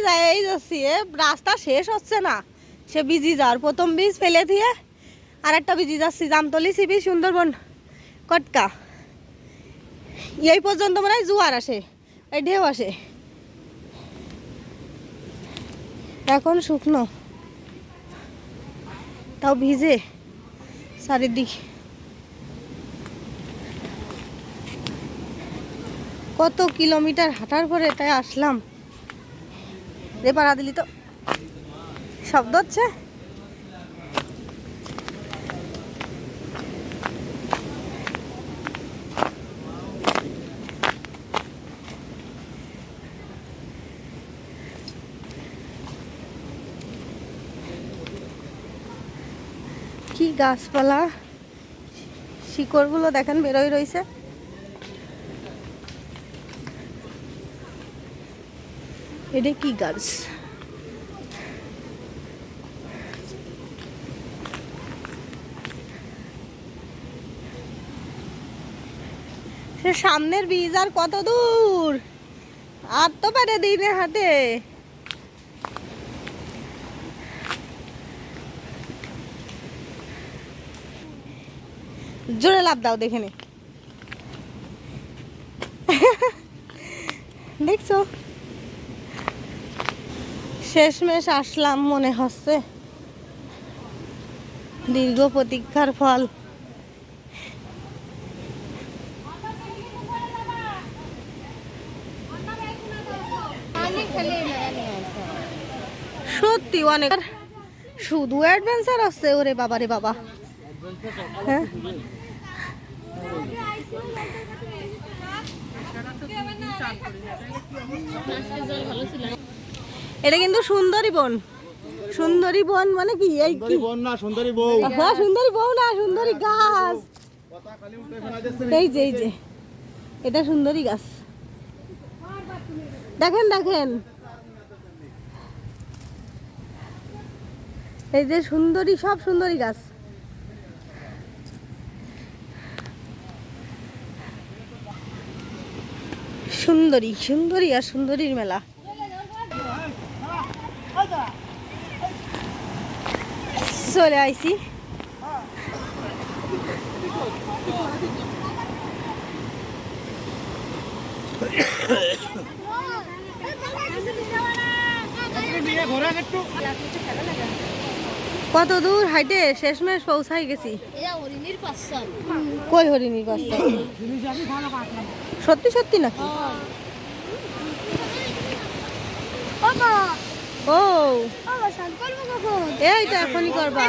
যাই যাচ্ছি রাস্তা শেষ হচ্ছে না, সে বিজি যাওয়ার প্রথম বীজ ফেলে দিয়ে আর একটা বিজি যাচ্ছি জামতলি সিবি সুন্দরবন কটকা। এই পর্যন্ত মনে হয় জোয়ার আসে, এই ঢেউ আসে। এখন শুকনো, তাও ভিজে চারিদিক। কত কিলোমিটার হাঁটার পরে তাই আসলাম। রে পাড়া দিলি তো শব্দ হচ্ছে। কি গাছপালা, শিকড়গুলো দেখেন বেরোয় রয়েছে। এটা কি গাছ? সে সামনের বীজ আর কত দূর, আর তো পারে দিনে হাটে। জোরে লাভ দাও দেখে নে। দেখছো শেষমেশ আসলাম মনে হচ্ছে, দীর্ঘ প্রতীক্ষার ফল। সত্যি অনেক, শুধু অ্যাডভেঞ্চার আছে ওরে বাবা রে বাবা। হ্যাঁ এটা কিন্তু সুন্দরী বন। সুন্দরী বন মানে কি? এই কি বন না, সুন্দরী বউ। হ্যাঁ সুন্দরী বউ না, সুন্দরী গাছ। এই যে এটা সুন্দরী গাছ, দেখেন দেখেন। এই যে সুন্দরী, সব সুন্দরী গাছ। সুন্দরী সুন্দরী আর সুন্দরীর মেলা। চলে আইছি। কত দূর হাইটে শেষমেশ পৌঁছাই গেছি। কই হরিণীর বাচ্চা? সত্যি সত্যি নাকি? ও এইটা এখনই করবা?